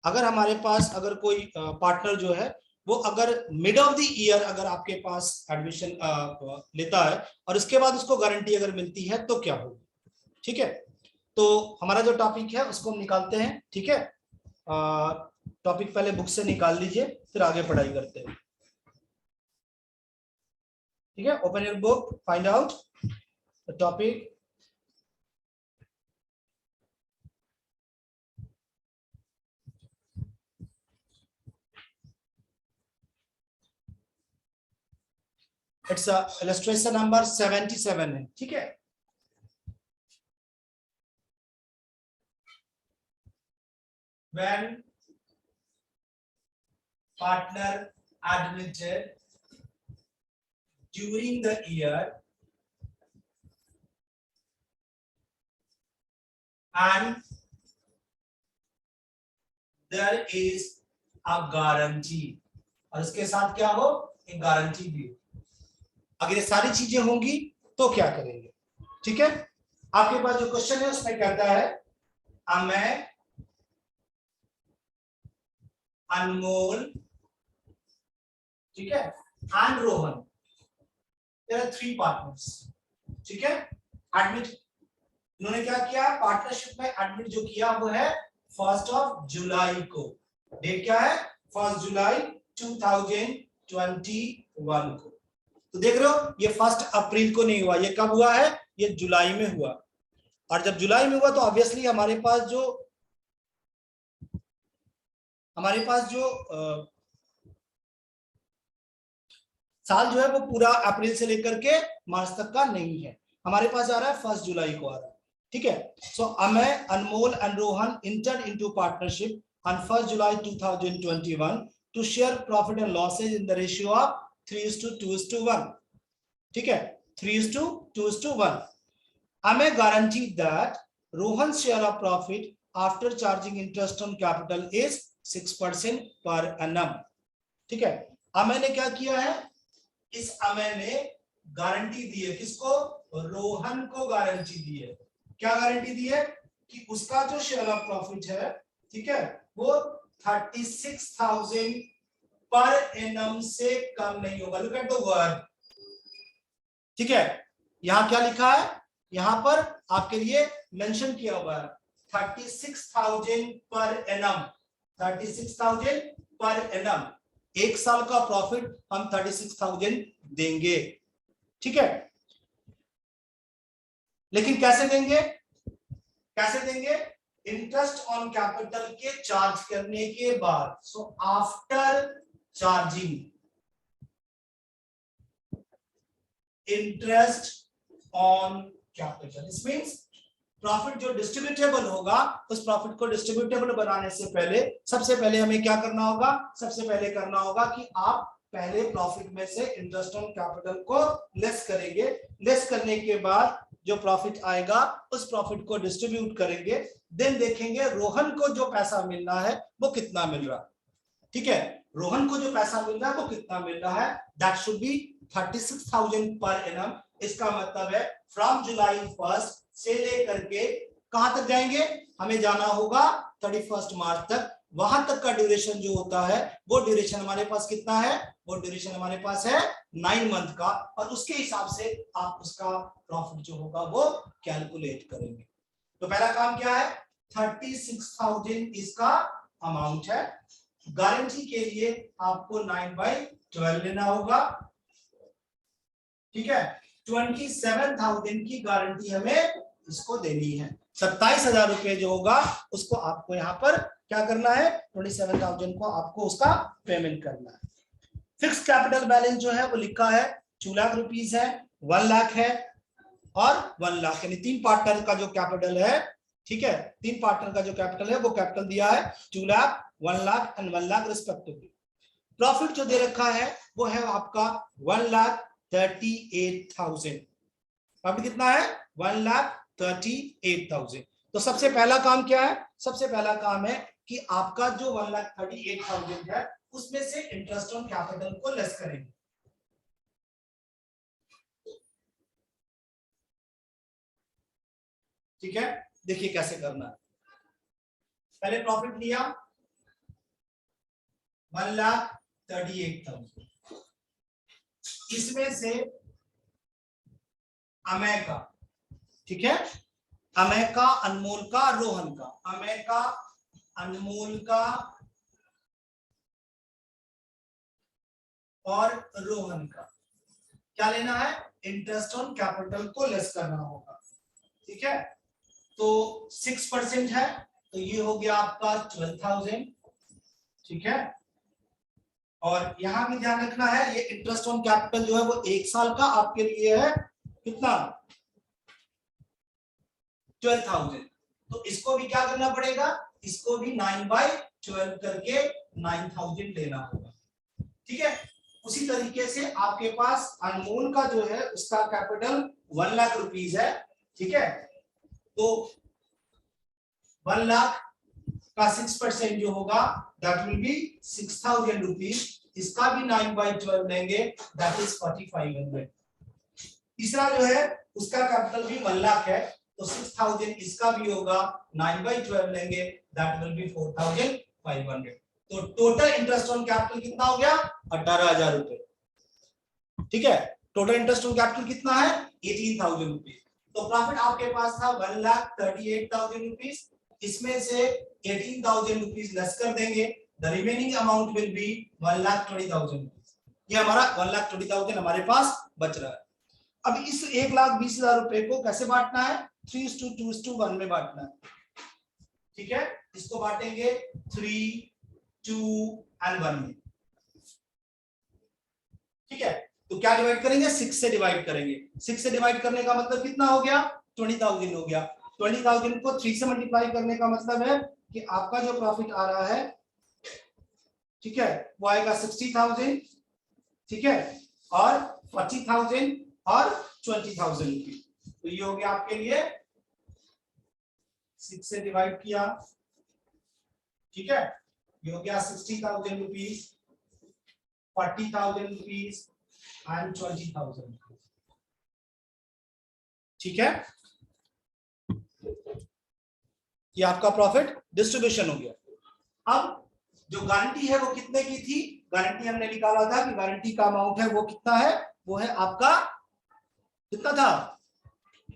अगर हमारे पास अगर कोई पार्टनर जो है वो अगर मिड ऑफ द ईयर अगर आपके पास एडमिशन लेता है और उसके बाद उसको गारंटी अगर मिलती है तो क्या होगा, ठीक है। तो हमारा जो टॉपिक है उसको हम निकालते हैं, ठीक है। टॉपिक पहले बुक से निकाल लीजिए, फिर आगे पढ़ाई करते हैं, ठीक है। Open your book, find out the topic. It's illustration number 77 है, ठीक है। When partner admitted during the year and there is a guarantee, और इसके साथ क्या हो, एक गारंटी भी हो। अगर ये सारी चीजें होंगी तो क्या करेंगे, ठीक है। आपके पास जो क्वेश्चन है उसमें कहता है मैं अनमोल, ठीक है, and Rohan, there are 3 partners, ठीक है। एडमिट इन्होंने क्या किया, पार्टनरशिप में एडमिट जो किया वो है 1 जुलाई को। डेट क्या है, 1 जुलाई 2021 को। तो देख रहे हो ये 1 अप्रैल को नहीं हुआ, ये कब हुआ है, ये जुलाई में हुआ। और जब जुलाई में हुआ तो ऑब्वियसली हमारे पास जो साल जो है वो पूरा अप्रैल से लेकर के मार्च तक का नहीं है, हमारे पास आ रहा है 1 जुलाई को आ रहा है, ठीक है। So Amay, Anmol and Rohan entered into partnership on 1 July 2021 to share profit and losses in the ratio of 3:2:1, ठीक है, 3:2:1. Amay guaranteed that Rohan's share of profit after charging interest on capital is 6% per annum, ठीक है। अमय ने क्या किया है, इस अमय ने गारंटी दी है, किसको, रोहन को गारंटी दी है। क्या गारंटी दी है कि उसका जो शेयर ऑफ प्रॉफिट है, ठीक है, वो 36,000 पर एनम से कम नहीं होगा। लुक एट द वर्ड, ठीक है। यहां क्या लिखा है, यहां पर आपके लिए मेंशन किया हुआ है 36,000 पर एनम, 36,000 पर एनम। 1 साल का प्रॉफिट हम 36,000 देंगे, ठीक है। लेकिन कैसे देंगे, इंटरेस्ट ऑन कैपिटल के चार्ज करने के बाद। So after charging interest on capital, it means profit जो डिस्ट्रीब्यूटेबल होगा, उस प्रॉफिट को डिस्ट्रीब्यूटेबल बनाने से पहले सबसे पहले हमें क्या करना होगा, सबसे पहले करना होगा कि आप पहले प्रॉफिट में से इंटरेस्ट ऑन कैपिटल को लेस करेंगे। लेस करने के बाद जो प्रॉफिट आएगा उस प्रॉफिट को डिस्ट्रीब्यूट करेंगे, देन देखेंगे रोहन को जो पैसा मिलना है वो कितना मिल रहा है, ठीक है। रोहन को जो पैसा मिल रहा है वो कितना मिल रहा है, that should be 36,000 per annum. इसका मतलब है फ्रॉम जुलाई 1 से लेकर के कहां तक जाएंगे, हमें जाना होगा 31 मार्च तक। वहां तक का ड्यूरेशन जो होता है वो ड्यूरेशन हमारे पास कितना है, वो ड्यूरेशन हमारे पास है 9 मंथ का, और उसके हिसाब से आप उसका प्रॉफिट जो होगा वो कैलकुलेट करेंगे। तो पहला काम क्या है, 36,000 इसका अमाउंट है। गारंटी के लिए आपको 9/12 लेना होगा, ठीक है। 27,000 की गारंटी हमें इसको देनी है। 27,000 रुपए जो होगा उसको आपको यहाँ पर क्या करना है, 27,000 को आपको उसका पेमेंट करना है। फिक्स कैपिटल बैलेंस जो है वो लिखा है 2 लाख रुपीस है, 1 लाख है और 1 लाख, यानी 3 पार्टनर का जो कैपिटल है, ठीक है, 3 पार्टनर का जो कैपिटल है वो कैपिटल दिया है 2 lakh, 1 lakh and 1 lakh respectively. Profit जो दे रखा है वो है आपका 1,38,000। प्रॉफिट कितना है, 1,38,000। तो सबसे पहला काम क्या है, सबसे पहला काम है कि आपका जो 1,38,000 है उसमें से इंटरेस्ट ऑन कैपिटल को लेस करेंगे, ठीक है। देखिए कैसे करना है, पहले प्रॉफिट लिया 1,38,000। इसमें से अमय का, ठीक है, अमय का, अनमोल का, रोहन का, अमय का, अनमोल का और रोहन का क्या लेना है, इंटरेस्ट ऑन कैपिटल को लेस करना होगा, ठीक है। तो 6% है, तो ये हो गया आपका 12,000, ठीक है। और यहां भी ध्यान रखना है, ये इंटरेस्ट ऑन कैपिटल जो है वो 1 साल का आपके लिए है, कितना, 12,000। तो इसको भी क्या करना पड़ेगा, इसको भी 9/12 करके 9,000 लेना होगा, ठीक है। उसी तरीके से आपके पास अनमोल का जो है उसका कैपिटल 1 लाख रुपीस है, ठीक है। तो 1 लाख का 6% जो होगा दैट विल बी 6,000 रुपीज, इसका भी 9/12 लेंगे, दैट इज 4,500। तीसरा जो है उसका कैपिटल भी 1 लाख है, तो 6,000 इसका भी होगा, 9/12 लेंगे, दैट विल बी 4,500। तो टोटल इंटरेस्ट ऑन कैपिटल कितना हो गया, 18,000 रुपए, ठीक है। टोटल इंटरेस्ट ऑन कैपिटल कितना है, 18,000 रुपीज। तो प्रॉफिट आपके पास था 1,38,000 रुपीज, इसमें से 18,000 रुपीज लेस कर देंगे, the remaining amount will be 1,20,000 rupees. ये हमारा 1,20,000 हमारे पास बच रहा है। अब इस 1,20,000 रुपए को कैसे बांटना है, 3:2:1 में बांटना है, ठीक है। इसको बांटेंगे 3, 2 and 1 में, ठीक है। तो क्या डिवाइड करेंगे, 6 से डिवाइड करेंगे। 6 से डिवाइड करने का मतलब कितना हो गया, 20,000 हो गया। 20,000 को 3 से मल्टीप्लाई करने का मतलब है कि आपका जो प्रॉफिट आ रहा है, ठीक है, वो आएगा 60,000, ठीक है, और 40,000 और 20,000 रुपीज। तो ये हो गया आपके लिए 6 से डिवाइड किया, ठीक है, ये हो गया 60,000 रुपीज, 40,000 रुपीज एंड 20,000, ठीक है। ये आपका प्रॉफिट डिस्ट्रीब्यूशन हो गया। अब जो गारंटी है वो कितने की थी, गारंटी हमने निकाला था कि गारंटी का अमाउंट है वो कितना है, वो है आपका कितना था,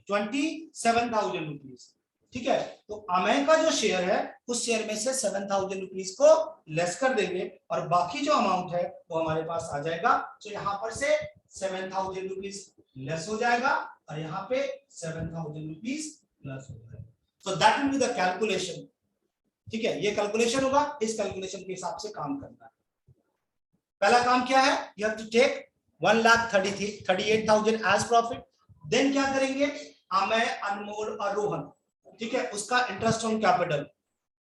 27,000 रुपीज, ठीक है। तो अमय का जो शेयर है उस शेयर में से 7,000 रुपीज को लेस कर देंगे और बाकी जो अमाउंट है वो हमारे पास आ जाएगा। तो यहाँ पर से 7,000 रुपीज लेस हो जाएगा और यहाँ पे 7,000 रुपीज लेस हो जाएगा। So that will be the calculation, ठीक है। ये कैलकुलेशन होगा, इस कैलकुलेशन के हिसाब से काम करना है। पहला काम क्या है, you have to take 1,38,000 as profit. Then क्या करेंगे, अमय, अनमोल और रोहन, ठीक है, उसका इंटरेस्ट ऑन कैपिटल,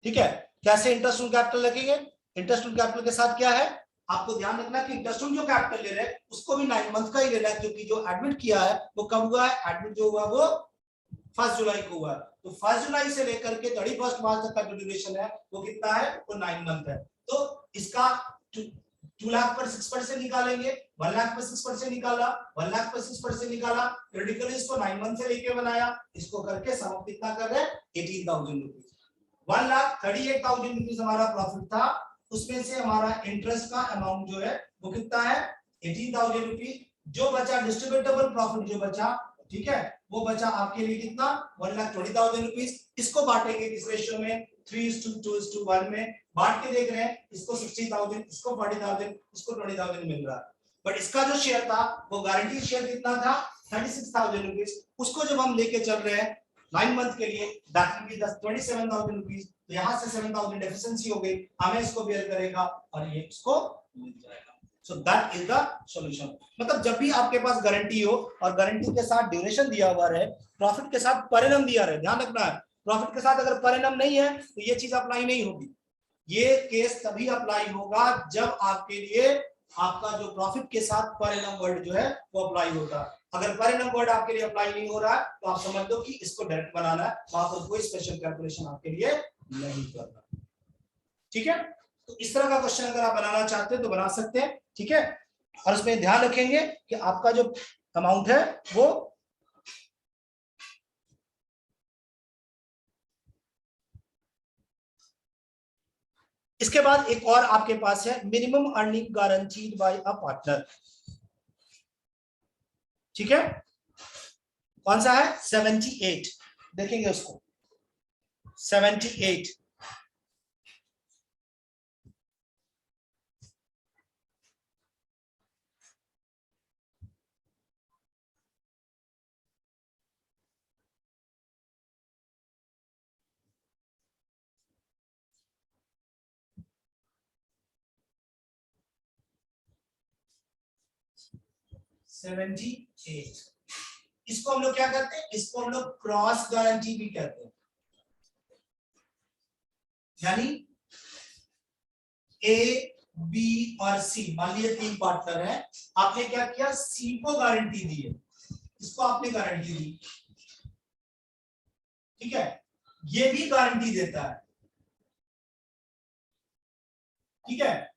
ठीक है। कैसे इंटरेस्ट ऑन कैपिटल लगेंगे, इंटरेस्ट ऑन कैपिटल के साथ क्या है, आपको ध्यान रखना कि इंटरेस्ट ऑन जो कैपिटल ले रहे हैं उसको भी 9 मंथ का ही लेना है, क्योंकि जो एडमिट किया है वो कब हुआ है, एडमिट जो हुआ वो 1 जुलाई को हुआ है। तो 1 जुलाई से लेकर के 31 मार्च तक का जो ड्यूरेशन है वो कितना है, वो 9 मंथ है। तो इसका 2 लाख पर 6% निकालेंगे, 1 लाख पर 6% निकाला, 1 लाख पर 6% निकाला, क्रिटिकली इसको 9 मंथ से लेके बनाया, इसको करके सम कितना कर रहे हैं, 18,000 रुपीज। 1,38,000 रुपीज हमारा प्रॉफिट था, उसमें से हमारा इंटरेस्ट का अमाउंट जो है वो कितना है, 18,000 रुपीज। जो बचा डिस्ट्रीब्यूटेबल प्रॉफिट जो बचा, ठीक है, वो बचा आपके लिए कितना, 1,20,000 रुपीज। इसको बांटेंगे किस रेशियो में, 3:2:1 में बांट के देख रहे हैं, इसको 60,000, इसको 40,000, इसको 20,000 मिल रहा है। बट इसका जो शेयर था वो गारंटी शेयर कितना था, 36,000 रुपीज। उसको जब हम लेके चल रहे हैं 9 मंथ के लिए, दैट विल बी 27,000 रुपीज। तो यहाँ से 7,000 डेफिशिएंसी हो गई, हमें इसको बेयर करेगा और ये इसको मिल जाएगा। So that is the solution. मतलब जब भी आपके पास गारंटी हो और गारंटी के साथ ड्यूरेशन दिया हुआ रहे, प्रॉफिट के साथ परिणाम दिया रहे, ध्यान रखना है, प्रॉफिट के साथ अगर परिणाम नहीं है तो ये चीज अप्लाई नहीं होगी। ये केस तभी अप्लाई होगा जब आपके लिए आपका जो प्रॉफिट के साथ परिणाम वर्ड जो है वो अप्लाई होगा। अगर परिणाम वर्ड आपके लिए अप्लाई नहीं हो रहा है तो आप समझ लो कि इसको डायरेक्ट बनाना है, वहां पर कोई स्पेशल कैलकुलेशन आपके लिए नहीं करना, ठीक है। तो इस तरह का क्वेश्चन अगर आप बनाना चाहते हैं तो बना सकते हैं, ठीक है। और उसमें ध्यान रखेंगे कि आपका जो अमाउंट है वो इसके बाद एक और आपके पास है minimum earning guaranteed bye a partner. ठीक है, कौन सा है? 78, देखेंगे उसको। 78 78, इसको हम लोग क्या कहते हैं? इसको हम लोग क्रॉस गारंटी भी कहते हैं। यानी ए, बी और सी, मान लीजिए 3 पार्टनर है, आपने क्या किया? सी को गारंटी दी है, इसको आपने गारंटी दी। ठीक है, ये भी गारंटी देता है। ठीक है,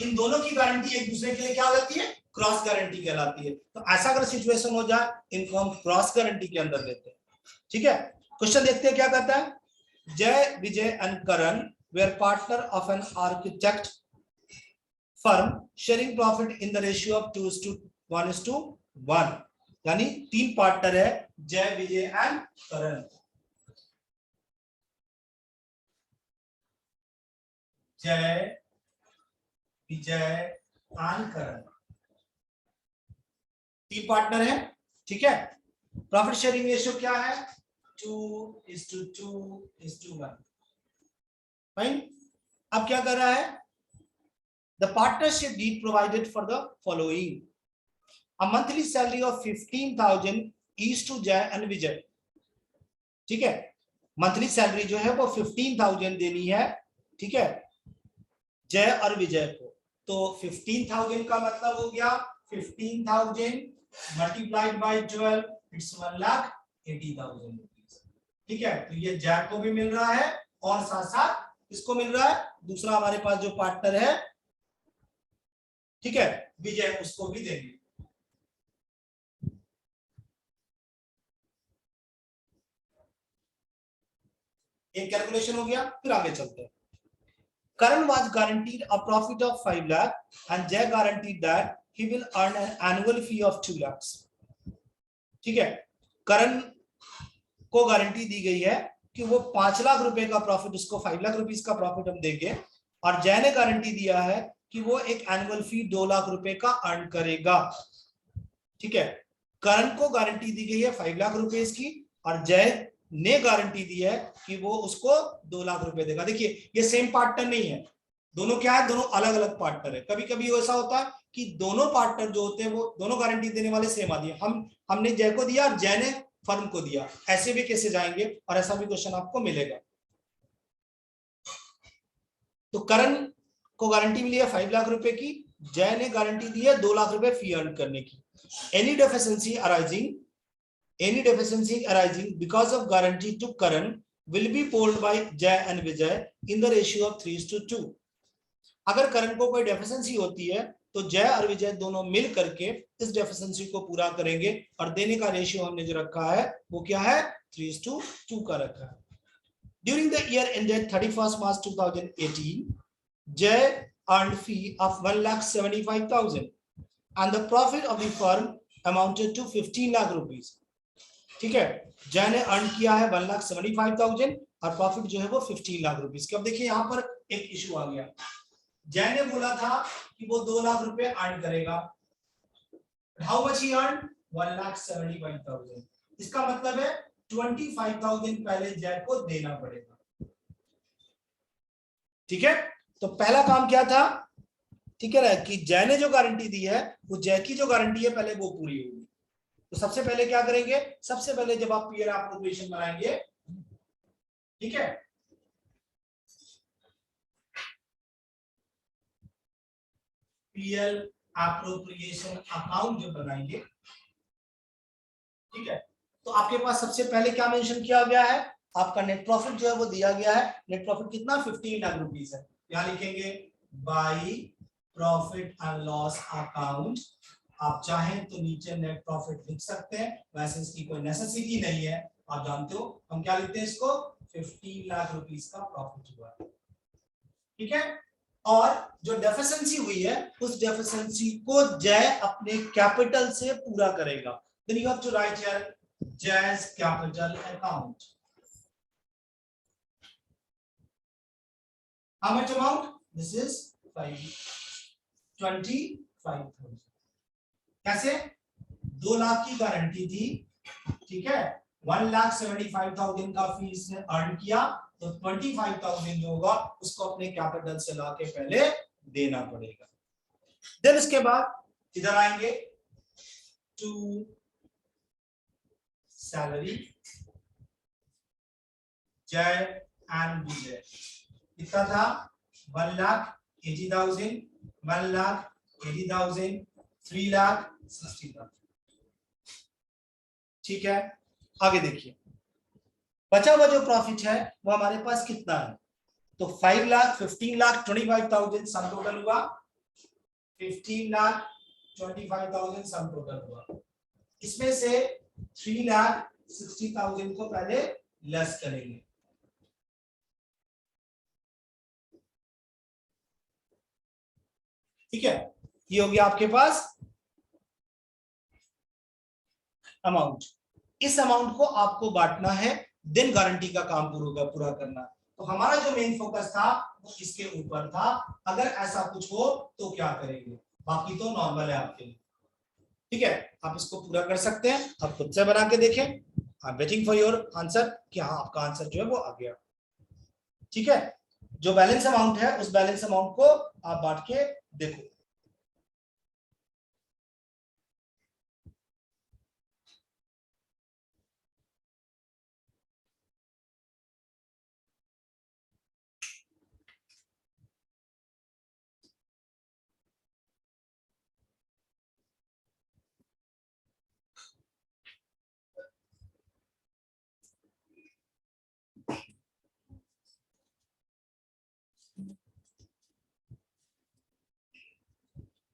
इन दोनों की गारंटी एक दूसरे के लिए क्या होती है? क्रॉस गारंटी कहलाती है। तो ऐसा अगर सिचुएशन हो जाए, इनको हम क्रॉस गारंटी के अंदर लेते हैं। ठीक है, क्वेश्चन देखते हैं क्या कहता है। Jay, Vijay and Karan were partner of an architect firm sharing profit in the ratio of 2:1:1। यानी 3 पार्टनर है, जय, विजय एंड करण। जय, विजय एंड करण, 3 पार्टनर है। ठीक है, प्रॉफिट शेयरिंग रेशियो क्या है? 2:2:1। फाइन। अब क्या कर रहा है? The partnership deed provided for the following a monthly salary of 15,000 each to Jay and Vijay. ठीक है, मंथली सैलरी जो है वो 15,000 देनी है। ठीक है, जय और विजय को। तो 15,000 का मतलब हो गया 15,000 मल्टीप्लाइड बाय 12, इट्स 1,80,000 रुपीज। ठीक है, तो ये जय को भी मिल रहा है और साथ साथ इसको मिल रहा है, दूसरा हमारे पास जो पार्टनर है, ठीक है, विजय, उसको भी देंगे। एक कैलकुलेशन हो गया, फिर आगे चलते हैं। Karan was guaranteed a profit of 5 lakh and Jay guaranteed that he will earn an annual fee of 2 lakhs. ठीक है, करण को गारंटी दी गई है कि वो 5 लाख रुपए का प्रॉफिट, उसको 5 लाख रुपीस का प्रॉफिट हम देंगे, और जय ने गारंटी दिया है कि वो एक एनुअल फी 2 लाख रुपए का अर्न करेगा। ठीक है, करण को गारंटी दी गई है 5 लाख रुपए की, और जय ने गारंटी दी है कि वो उसको 2 लाख रुपए देगा। देखिए, ये सेम पार्टनर नहीं है, दोनों क्या है? दोनों अलग अलग पार्टनर है। कभी कभी ऐसा होता है कि दोनों पार्टनर जो होते हैं वो दोनों गारंटी देने वाले सेम आदमी, हमने जय को दिया और जय ने फर्म को दिया, ऐसे भी कैसे जाएंगे, और ऐसा भी क्वेश्चन आपको मिलेगा। तो करण को गारंटी मिली है 5 लाख रुपए की, जय ने गारंटी दी है 2 लाख रुपए फी अर्न करने की। Any deficiency arising because of guarantee to Karan will be pulled by Jay and Vijay in the ratio of 3:2। अगर करण को कोई डेफिशिएंसी होती है तो जय और विजय दोनों मिल करके इस डेफिशिएंसी को पूरा करेंगे, और देने का रेशियो हमने जो रखा है वो क्या है? 3:2 का रखा है। During the year ended 31st March 2018, Jay earned fee of 1,75,000 and the profit of the firm amounted to 15 lakh rupees। ठीक है, जय ने अर्न किया है 1,75,000 और प्रॉफिट जो है वो 15 लाख रुपीस की। अब देखिए यहाँ पर एक इशू आ गया, जय ने बोला था कि वो 2 लाख रुपए अर्न करेगा। How much he earn? 1,75,000। इसका मतलब है 25,000 पहले जय को देना पड़ेगा। ठीक है, तो पहला काम क्या था? ठीक है ना, कि जय ने जो गारंटी दी है वो जय की जो गारंटी है पहले वो पूरी होगी। तो सबसे पहले क्या करेंगे? सबसे पहले जब आप पीएल एप्रोप्रिएशन बनाएंगे, ठीक है, पीएल एप्रोप्रिएशन अकाउंट जब बनाएंगे, ठीक है, तो आपके पास सबसे पहले क्या मेंशन किया गया है? आपका नेट प्रॉफिट जो है वो दिया गया है। नेट प्रॉफिट कितना? 15 लाख रुपीस है। यहां लिखेंगे by profit and loss account. आप चाहें तो नीचे नेट प्रॉफिट लिख सकते हैं, वैसे इसकी कोई नेसेसिटी नहीं है। आप जानते हो हम क्या लिखते हैं इसको? 15 लाख रुपीस का प्रॉफिट हुआ। ठीक है। और जो डेफिशिएंसी हुई है उस डेफिशिएंसी को जय अपने कैपिटल से पूरा करेगा। Then you have to write here Jay's capital account. How much amount? This is 25,000। कैसे? 2 लाख की गारंटी थी, ठीक है, 1,75,000 का फीस ने अर्न किया, तो 25,000 जो होगा उसको अपने कैपिटल से लाके पहले देना पड़ेगा। देन इसके बाद इधर आएंगे टू सैलरी जय एंड विजय। कितना था? 1,80,000, 1,80,000, 3,60,000। ठीक है, आगे देखिए बचा हुआ जो प्रॉफिट है वो हमारे पास कितना है? तो 5 लाख, 15 लाख 25,000 सम टोटल हुआ, 15 लाख 25,000 सम टोटल हुआ। इसमें से 3,60,000 को पहले लेस करेंगे। ठीक है, ये हो गया आपके पास अमाउंट। इस अमाउंट को आपको बांटना है, देन गारंटी का काम पूरा करना। तो हमारा जो मेन फोकस था वो इसके ऊपर था। अगर ऐसा कुछ हो तो क्या करेंगे, बाकी तो नॉर्मल है आपके लिए। ठीक है, आप इसको पूरा कर सकते हैं, आप खुद से बना के देखें। I am waiting for your answer कि हाँ आपका आंसर जो है वो आ गया। ठीक है, जो बैलेंस अमाउंट है उस बैलेंस अमाउंट को आप बांट के देखो।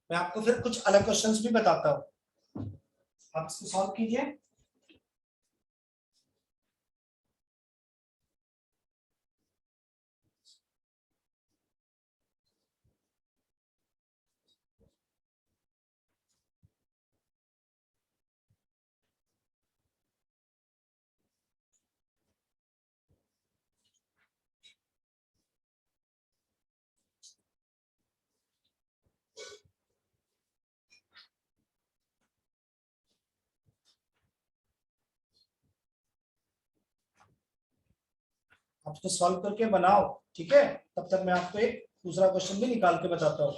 मैं आपको फिर कुछ अलग क्वेश्चंस भी बताता हूं, आप इसको सॉल्व कीजिए। आप इसको सॉल्व करके बनाओ, ठीक है, तब तक मैं आपको एक दूसरा क्वेश्चन भी निकाल के बताता हूँ।